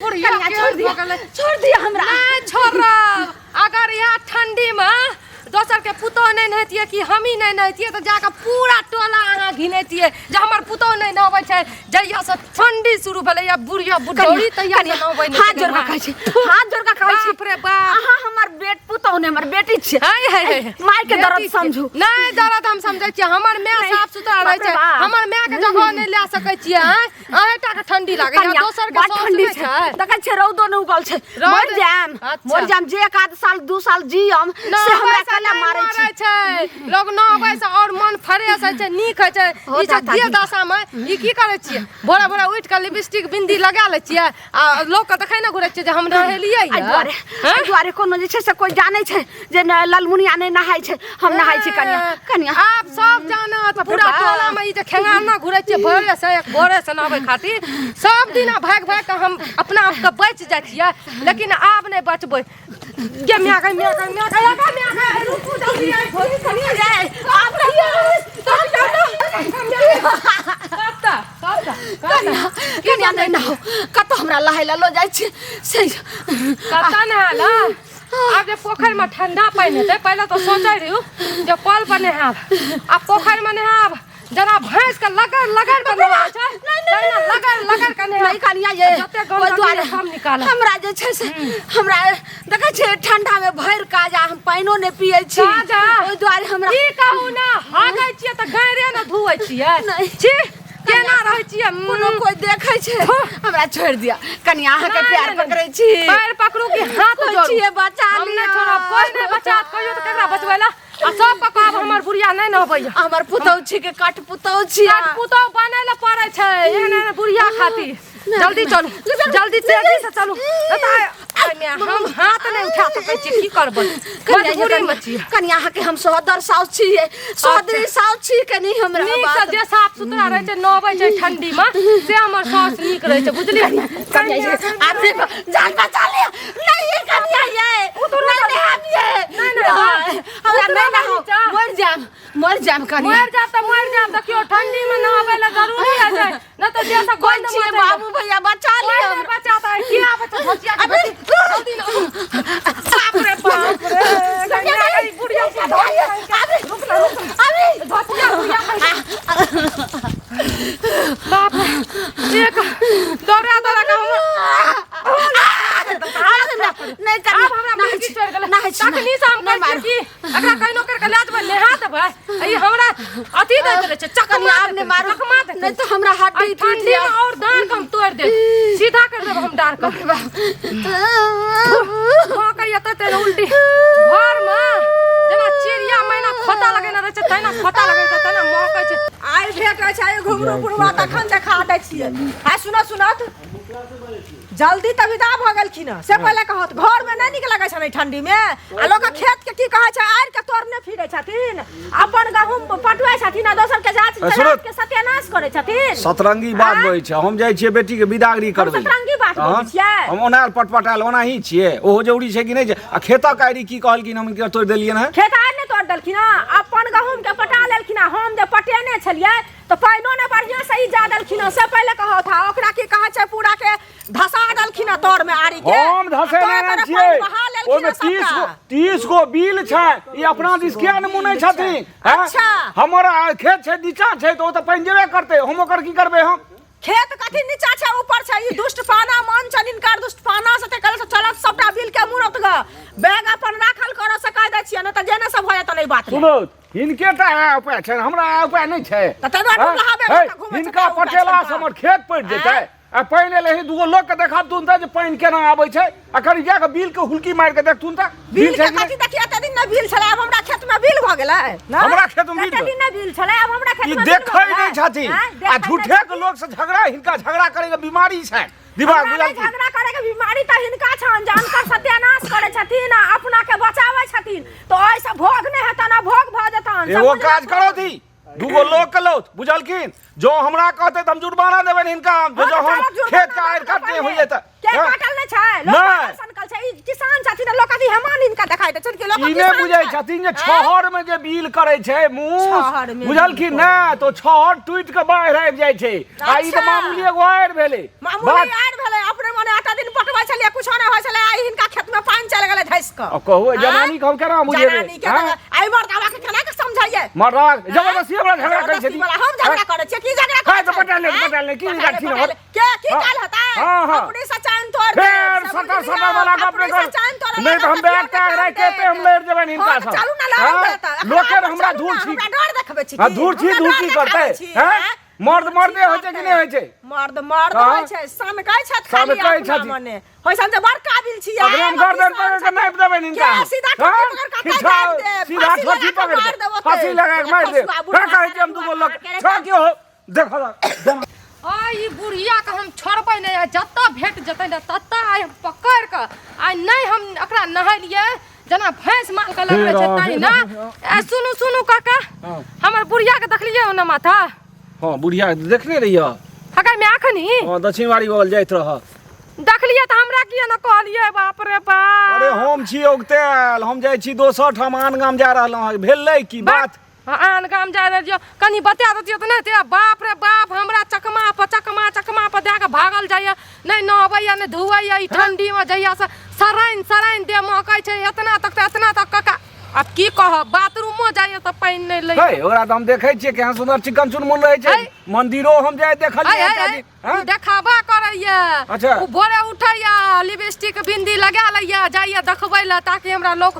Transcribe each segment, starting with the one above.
छोड़ दिया हमरा नहीं छोड़। अगर यहाँ ठंडी में दोसर के पुतौ नहीं नहतिए कि हम ही नहीं नहतिए तो जाकर पूरा टोला अहाँ घिनेतिए जे हमर पुतौ नहीं नहबै छै। जहिया से ठंडी शुरू भेलै या बुढ़िया बुढ़ौरी तहिया से नहबै नहीं। हाथ जोड़ के कहै छी, हाथ जोड़ के कहै छी। बाप रे बाप, अहाँ हमर बेट पुतौ ने हमर बेटी छै। माय के दर्द समझू। नहीं दर्द हम समझै छियै। हमर माय साफ सुथरा रहै छै, हमर माय के जगह नहीं ले सकै छियै। अहेटा के ठंडी लागै या दोसर के ठंडी छै। देखै छै रौदो न उगल छै। मर जाम जे एक आध साल दू साल जियम से हमरा कला मारै छै। लोग नहबै से और मन फ्रेश होइ छै, नीक होइ छै। ई जे दशा में ई की करै छियै? भोरे भोरे उठ के लिपस्टिक बिंदी लगा लै छियै आ लोग के देखै न घुरै छियै जे हम नहेलियै। एहि दुआरे कोनो जे छै से कोई जानै छै जे ललमुनिया नहीं नहाय छै, हम नहाय छी। कनिया आप सब जानत पूरा टोला में ई जे खेंगाना घुरै छियै भोरे से नहबै खातिर सब दिन भाग भाग के हम अपना आप के बच जाइ छियै। लेकिन आब नहीं बचबै। के मिया के रुकू जल्दी आइ भोरी कनिया जाए। आप कनिया नहीं नहो कत हमरा लहैला लो जाइ छै से कता नहाला। आब जे पोखर में ठंडा पानी हेतै पहले तो सोचै रहियो जे कल पर नहाब आ पोखर में नहाब। जना भैंस के लगड़ के नहा छै लगड़ के नहा। नहीं कनिया ये ओइ दुआरे हम निकाल हमरा जे छै से हमरा देखै छै ठंडा में भैर काजा हम पानियो नहीं पियै छी। ओइ दुआरे हमरा की कहू ना हागै छियै त गैरे न धुवै छियै। छी केना रहै छियै? कोनो कोई देखै छै हमरा छोड़ दिया। कनिया अहाँ के पैर पकड़ै छी। पैर पकड़ू कि हाथ जोड़ू? छियै बचा हम नहीं छोड़ब। कोई नहीं बचात कहियो त केकरा बचबैला? आ सब के कहब हमर बुढ़िया नहीं नहबै। हमर पुतौ छी के कट पुतौ छी। कट पुतौ बनै ल पड़ै छै एहन बुढ़िया खातिर। जल्दी चलू, जल्दी तेजी से चलू। हम हाथ नहीं उठा सकै छी, की करबै? मजबूरी में छी। कनिया अहाँ के हम सोहदर साउस छी, सोहदरी साउस छी। कनी हमरा नीक से जे साफ सुथरा रहै छै नहबै छै ठंडी में से हमर साउस नीक रहै छै, बुझली? कनिया ये आपने जान बचा लिया। नहीं कनिया ये नहीं हम ये हमरा नहीं ना हो मर जाम कनिया। मर जाम देखियो ठंडी में नहबै ल जरूरी है जे न तो जैसा कोई छी बाबू भैया बचा लिया। बचाता है क्या बचा भजिया के जल्दी ना। बाप रे कनिया ई बुढ़िया के अबे भजिया बाप एक दौड़ा के नहीं कर अब हमरा में की चढ़ गेलै तखनी से हम कहै छी एकरा कहिनो कर के लाज में नेहा देबै। ई हमरा अथी दे देले छै चकमा आपने मारो नहीं तो हमरा हड्डी टूट गया और दांत हम तोड़ दे सीधा कर देब हम डार कर। हां कहिया त उल्टी घर में जेना चिड़िया मैना खोता लगेना रहै छै तैना खोता लगै छै तैना महकै छै। आइ भेटै छै घुंगरू पुरवा तखन देखा दै छियै। हां सुनत जल्दी त विदा भ गेलखिन से पहले कहत घर में नहीं निक लगै छै ठंडी में। आ लोग खेत के की कहै छै आर के तोड़ने फिरै छथिन अपन गहूम पटुआइ छथिन आ दोसर के जात के सत्यानाश करै छथिन। सतरंगी बात होइ छै। हम जाइ छियै बेटी के विदागरी करबै। सतरंगी बात होइ छियै हम ओनाल पटपटाल ओनाही छियै। ओहो जरूरी छै कि नहीं? आ खेता काड़ी की कहलखिन हम के तोड़ देलियन है? खेत आर ने तोड़ देलखिन अपन गहूम के पटा लेलखिन। हम जे पटेने छलियै तो पाइनो ने बढ़िया सही जा देलखिन से पहले कहो था ओकरा की कहै छै पूरा के धसा देलखिन तोड़ में आरी के। हम धसे नहीं छियै। ओय में 30 गो बिल छै। ई अपना दिस के नमुने छथिन। अच्छा हमर खेत छै नीचा छै तो त पाइन जेबे करतै। हम ओकर की करबै? हम खेत कथि नीचा छै ऊपर छै? ई दुष्ट पाना मन छन इनकार दुष्ट पाना से ते कल से चलत सबटा बिल के मुरत ग बैग अपन राखल करो से कह दै छियै न त जेने सब होय त नहीं बात। सुनो हिनके टा उपाय छै, हमरा उपाय नहीं छै। त तै दुआरे लहाबे घुमै हिनका पटेला से हमर खेत पड़ जेतै। आ पाइन एले ही दूगो लोग के देखाबतुन त जे पाइन केना आबै छै। अखन जा के बिल के हुलकी मार के देखथुन त बिल के कथि देखिए त दिन न बिल छलै। अब हमरा खेत में बिल भ गेलै न हमरा खेत में बिल दिन न बिल छलै। अब हमरा खेत में ई देखै नहीं छथिन। आ झूठे के लोग से झगड़ा हिनका झगड़ा करे के बीमारी छै। दिमाग बुझल झगड़ा करे के बीमारी त हिनका छन जानकर सत्यानाश करे छथिन अपना के बचावे छथिन। तो ऐसा भोग नहीं हेतन ना भोग भ जतन। एगो काज करो थी दूगो लोग के लौत बुझलखिन जो हमरा कहते त हम जुर्माना देबे हिनका। जो हम खेत का आयर काटने होइए त के काटल नै छै लोग सनकल छै। ई किसान छथिन लोक कथी हेमान इनका देखाइ दे छन के लोक इने बुझै छथिन जे छहर में जे बिल करे छै छहर में मुंह बुझल की ना तो छहर टूट के बाहर आबि जाइ छै आ ई त मामूली एगो आएर भेलै मामूली आर भेलै अपने मने 8 दिन पटबै छलिए कुछ ना होय छले आई हिनका खेत में पानी चल गेलै धैस क कहू जनानी हम केना बुझेबै जनानी के आई मर्दावा के केना के समझाइए मर्दा जबरदस्ती हमरा झगड़ा करै छथिन हम झगड़ा करै छियै की झगड़ा हां तो पटा ले की गाठी न के की काल होता है अपनी सचान तोड़ फेर सटा वाला गप नहीं तो हम बैग टैग रख के ते हम लेर जेबन इनका सब चलू ना लड़ लोग के हमरा धूर छी हमरा डर देखबै छी हां धूर छी करते हैं मर्दे होय छै कि नहीं होय छै मर्द होय छै सन कहै छत खाली मने होय सन जे बड़ काबिल छी अगर हम गर्दन पर के नाप देबे इनका सीधा ठोकी पकड़ दे फांसी लगा के मार दे का कहै छै हम दुगो लोग छ क्यों देखो ई बुढ़िया के हम छोड़बै नहीं जत्ता भेट जतै न तत्ता आइ हम पकड़ के आइ नहीं हम एकरा नहलिए जना भैंस माल के लगै छै ताई ना ए सुनु काका हमर बुढ़िया के देखलिए ओना माथा हां बुढ़िया देखने रहियो हका में आखनी हां दक्षिण वाली बगल जाइत रह देखलिए त हमरा किया न कहलिए बाप रे बाप अरे हम छी ओगतेल हम जाय छी दोसर ठाम आन गाम जा रहल भेलै की बात आन गाम जा रहियो कनी बता दतियो त नहीं ते बाप रे बाप हमरा चकमा पर दे के भागल जाय नहीं नहबैया नहीं धुवैया ई ठंडी में जइया से सराइन दे महकै छै एतना तक काका अब की कह बाथरूम में जाय त पानी नहीं ले हे ओकरा त हम देखै छियै केहन सुंदर चिकन चुनमुन रहै छै मंदिरो हम जाय देखलियै हां देखावा करैया अच्छा उ भोरे उठैया लिपस्टिक बिंदी लगा लैया जाइया देखबै ला ताकि हमरा लोग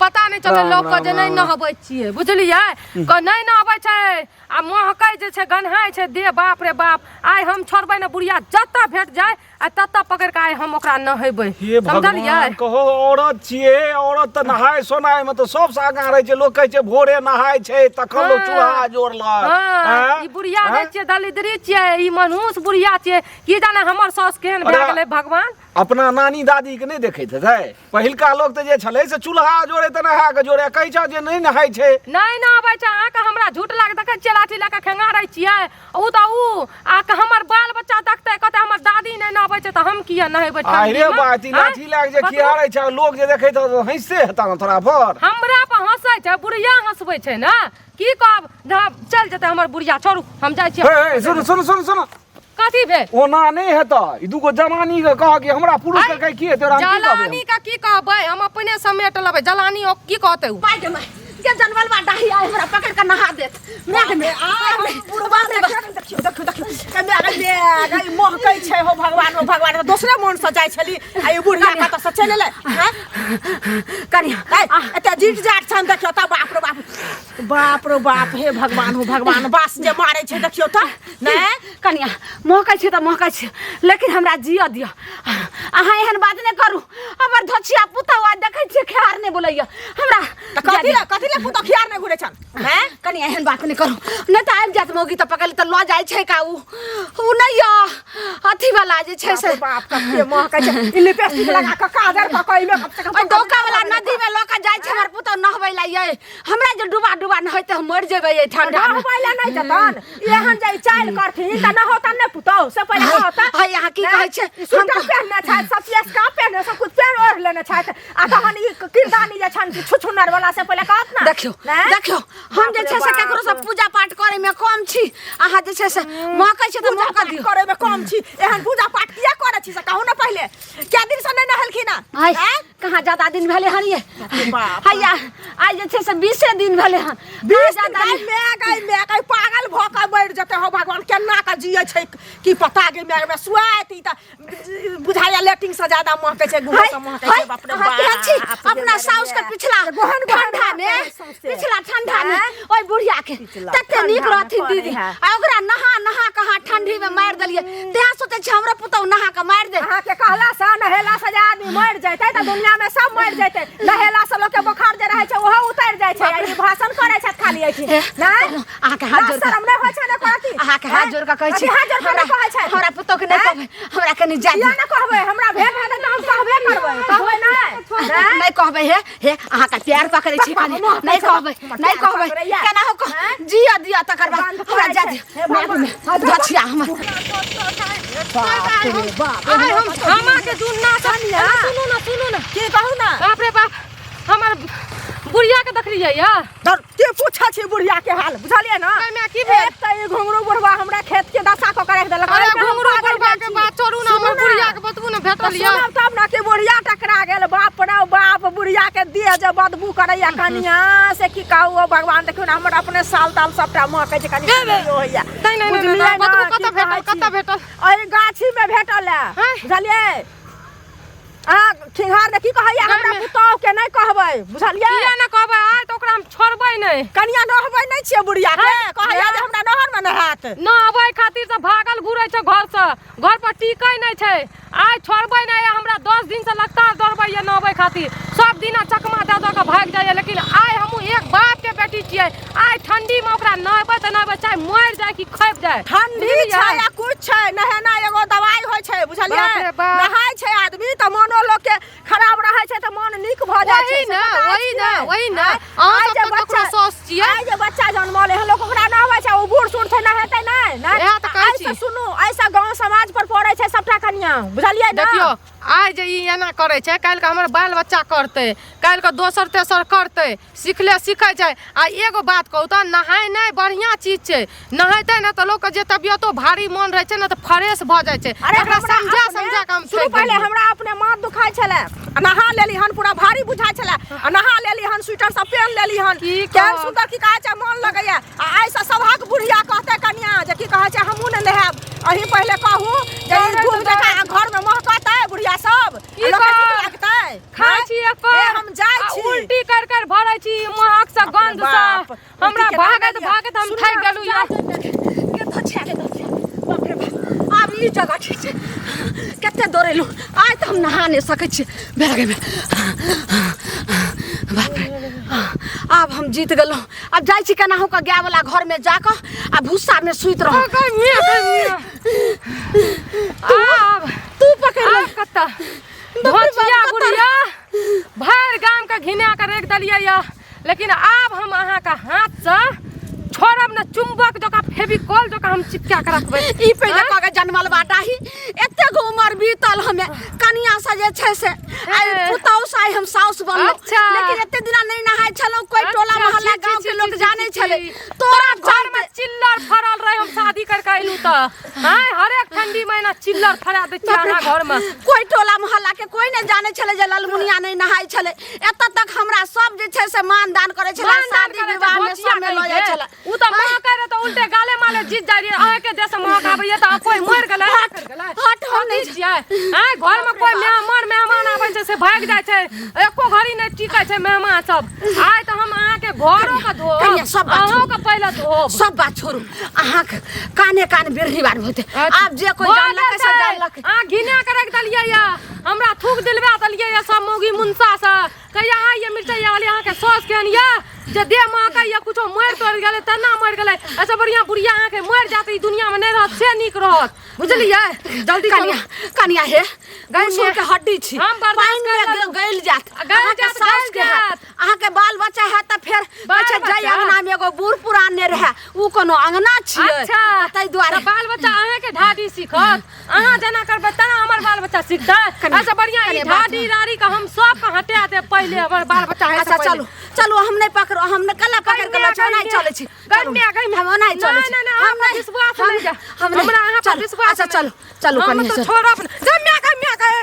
पता नहीं चले लोग के जे नहीं नहबै छियै बुझलियै क नहीं नहबै छै आ महकै जे छै गन्हाय छै दे बाप रे बाप आइ हम छोड़बै न बुढ़िया जत्ता भेट जाय आ तत्ता पकड़ के आइ हम ओकरा नहबै समझलियै कहो औरत छियै औरत त नहाय सोनाय में तो सब से आगा रहै छै लोग कहै छै भोरे नहाय छै तखन लोग चूल्हा जोड़लक ई बुढ़िया नै छियै दलिद्री छियै ई मनुष्य बुढ़िया छियै की जाने हमर सास केहन भए गेलै भगवान अपना नानी दादी के नहीं देखैत है पहिलका लोग त जे छलै से चूल्हा जोड़े त नहा के जोड़े कहै छ जे नहीं नहाय छै नहीं नहाबै छै आ के हमरा झूठ लाग देखै छियै लाठी लगा के खेंगा रहै छियै उ आ के हमर बाल बच्चा देखतै कहतै हमर दादी नहीं नहाबै छै त हम किया नहाबै छै अरे बात ई लाठी लाग जे खियारै छै लोग जे देखै त हंसते हेता न तोरा पर हमरा पर हंसै छै बुढ़िया हंसबै छै ना की कहब चल जेतै हमर बुढ़िया छोड़ू हम जाइ छियै सुन कथी भेल ओना नहीं हेता ई दुगो जवानी के कह के हमरा पुरुष के कह की तोरा जलानी का की कहबै हम अपने समेट लेबै जलानी की कहतै के जनवल बा डाही आइ हमरा पकड़ के नहा देत में पुरवा में देखियो गई महकै छै हो भगवान दूसरे मन से जाय छली आ ई बुढ़िया का त चले ले कनिया एते जीट जाट छन देखियो त बाप रे बाप हे भगवान बास जे मारै छै देखियो त नै कनिया महकै छै त महकै छै लेकिन हमरा जिया दियो अहाँ एहन बात नै करू हमर धोछिया पुतवा देखै छै खेहार नै बोलैया हमरा कथी ले पुतो खियार नै घुरे छन हैं कनिया एहन बात नै करू नै त आबि जात मौगी त पकड़ त ल जाय छै का उ नै अथी वाला जे छै से बाप के महकै छै ई लिपस्टिक लगा के काजर पकई में ओइ डोका वाला नदी में लोका जाय छै हमर पुतो नहबै ला ये हमरा जे डुबा नै त हम मर जेबै ये ठंडा में नहबै नै जतन एहन जाय चाल करथिन त न होता नै पुतो से पहिले होता हाय यहाँ की कहै छै हम पहनना छै सब चीज का पहने सब कुछ पहन ओढ़ लेना छै आ तहन ई किरदानी जे छन छुछुनर वाला से पहिले कहत ना देखियो हम जे छै से ककरो सब पूजा पाठ करे में कम छी अहाँ जे छै से महकै छै त महका दियो करे में कम छी एहन पूजा पाठ किया करे छी से कहू ना पहिले क्या दिन से नै नहलखिन ना हाय कहां ज्यादा दिन भेले हन ये हैया आज जे छै से 20 दिन भेले हन 20 ज्यादा मैं गई पागल भ के बैठ जते हो भगवान केना का जियै छै की पता गे मैं में सुआत ई त बुझाया लेटिंग से ज्यादा महकै छै गुहा से महकै छै बाप रे बाप अपना साउस के पिछला ठंडा में ओइ बुढ़िया के तते नीक रहथिन दीदी आ ओकरा नहा कहा ठंडी में मार देलिए तेहा सोचे छै हमरा पुतौ नहा के मार दे अहाँ के कहला से नहेला से आदमी मर जैतै त दुनिया में सब मर जैतै नहेला से लोग के बुखार जे रहै छै ओहो उतर जाय छै ई भाषण करे छै खाली ऐठी नै अहाँ के हाथ जोड़ के शर्म नै होय छै ना कहती अहाँ के हाथ जोड़ के कहै छी हाथ जोड़ के कहै छै हमरा पुतौ के नै कहबै हमरा कनी जा या ना कहबै हमरा भेट है त हम कहबे करबै नै कहबै हे अहाँ का प्यार पकड़ै छी खाली नै कहबै केना हो जिया दिया तकर बाद हमरा जा दे धछिया हमर बाप रे बाप हम के दुन्ना सुनु ना की कहू ना भेटलियै या के पूछा छी बुढ़िया के हाल बुझलिए ना मैं की भेल एक त ई घुंगरू बुढ़वा हमरा खेत के दशा क के रख देलक अरे घुंगरू बुढ़वा के बात छोड़ू ना हमर बुढ़िया के बतबू ना भेटलियै सुनब तब ना कि बुढ़िया टकरा गेल बाप रे बाप बुढ़िया के दिए जे बदबू करैया कनिया से की कहू भगवान देखियो ना हमर अपने साल ताल सबटा महकै छै कनी होइया नहीं बतबू कत भेटल अरे गाछी में भेटल है बुझलिए खिंघार की कहैया हमरा पुतौ के नहीं कहबै बुझलिए किया ना कहबै आइ त ओकरा हम छोड़बै नहीं कनिया नहबै नहीं छियै बुढ़िया के कहैया जे हमरा नहर में नहात न आबै खातिर त भागल घुरै छै घर से घर पर टिकै नहीं छै आइ छोड़बै नहीं हमरा 10 दिन से लगातार दौड़बै या नहबै खातिर सब दिन चकमा दे के भाग जाइए लेकिन आइ हमहू एक बाप के बेटी छियै आइ ठंडी में ओकरा नहबै त नहबै चाहे मर जाए कि खैप जाए ठंडी छै या कुछ छै नहेना एगो दवाई होय छै बुझलिए नहाय छै आदमी त मनो लोग के खराब रहे छै त मन नीक भ जाय छै वही ना अहाँ सब ककरो सौस छियै आइ जे बच्चा जन्मले है लोग ओकरा नहबै छै ओ बूढ़ सूढ़ छै नहेतै नहीं इएह त कहै छी सुनू ऐसा गांव समाज पर पड़ै छै सबटा कनिया बुझलिए ना देखियो आइ जे ई एना करै छै काल्हि के हमर बाल बच्चा करतै काल्हि के दोसर तेसर करतै सिखले सीखै छै आ एगो बात कहू त नहायनाइ बढ़िया चीज छै नहाइतै न त लोग के जे तबियतो भारी मन रहै छै न त फ्रेश भ जाय छै एकरा समझा के हम शुरू पहले हमरा अपने माथ दुखाय छले नहा लेली हन पूरा भारी बुझाय छले नहा लेली हन स्वेटर सब पहन लेली हन केहन सुंदर की कहै छै मन लगैया आ ऐसा सभक बुढ़िया कहतै कनिया जे की कहै छै हमहू ने नहाब अही पहले कहू जे धूप जका घर में महकतै बुढ़िया सब लोग के नीक लागतै खाइ छी हम जाय छी उल्टी कर भरै छी महक से गंध से हमरा भागत हम थक गेलु या के धछिया के बाप रे बाप आब ई जगह ठीक छै कते दौड़ेलु आइ त हम नहा नहीं सकै छी बैगे में बाप रे अब हम जीत गेलौ अब जाय छी केना हो के गाय वाला घर में जाके आ भूसा में सुइत रहो तू पकड़ ले कत्ता धोचिया बुढ़िया भर गाम के घिना के रख दलियै या लेकिन आब हम अहाँ के हाथ से छोड़ब न चुंबक जका फेविकॉल जका हम चिपका के रखबै ई पहिले कह के जन्मल बाटाही एते गो उमर बीतल हमें कनिया से जे छै से आई पुतौ से हम साउस बनलो लेकिन एते दिना नहीं नहाय छलो कोई टोला मोहल्ला गांव के लोग जाने छले तोरा घर में चिल्लर फरल रहे हम शादी करके आइलू त हां हर एक ठंडी महीना चिल्लर फरा दे छी अहाँ घर में कोई टोला मोहल्ला के कोई नहीं जाने छले जे ललमुनिया नहीं नहाय छले एत तक हमरा सब जे छै से मान दान करे छले शादी विवाह में सब में ल जाय छले उ त मां करे त उल्टे गाले माले जीत जाय रे अहाँ के देश में आबैया त कोई मर गेलै हट हो नहीं छियै हां घर में कोई मेहमान आबै छै से भाग जाय छै एको घड़ी नहीं टिकै छै मेहमान सब आइ त हम अहाँ के घरो के धोब अहाँ के पहले धोब सब बात छोड़ू अहाँ काने कान बिरही बार होते आप जे कोई जानलक से जानलक आ घिना के रख दलियै या हमरा थूक दिलवा दलियै या सब मौगी मुंसा से कहिया आइए मिर्चैया वाली अहाँ के सौस केहन या जे देह महकै या कुछो मर तोड़ गेलै तना मर गेलै ऐसे बढ़िया बुढ़िया अहाँ के मर जात ई दुनिया में नहीं रहत से नीक रहत बुझलियै जल्दी कनिया हे गैल के हड्डी छी पानी में गैल जात गैल जात सास के हाथ अहाँ के बाल बच्चा है त फिर अच्छा जय अंगना में एगो बूढ़ पुरान ने रहे उ कोनो अंगना छी अच्छा तै दुआरे बाल बच्चा अहाँ के ढाडी सीखत अहाँ जना करबै तना हमर बाल बच्चा सीखतै ऐसे बढ़िया ई ढाडी रारी के हम सब के हटा दे पहले हमर बाल बच्चा है अच्छा चलो चलो हम नहीं पकड़ो हम न कला पकड़ के लचो नहीं चले छी हम नहीं चले छी हम विश्वास नहीं जा हमरा अहाँ पर विश्वास अच्छा चलो चलो कनिया छोड़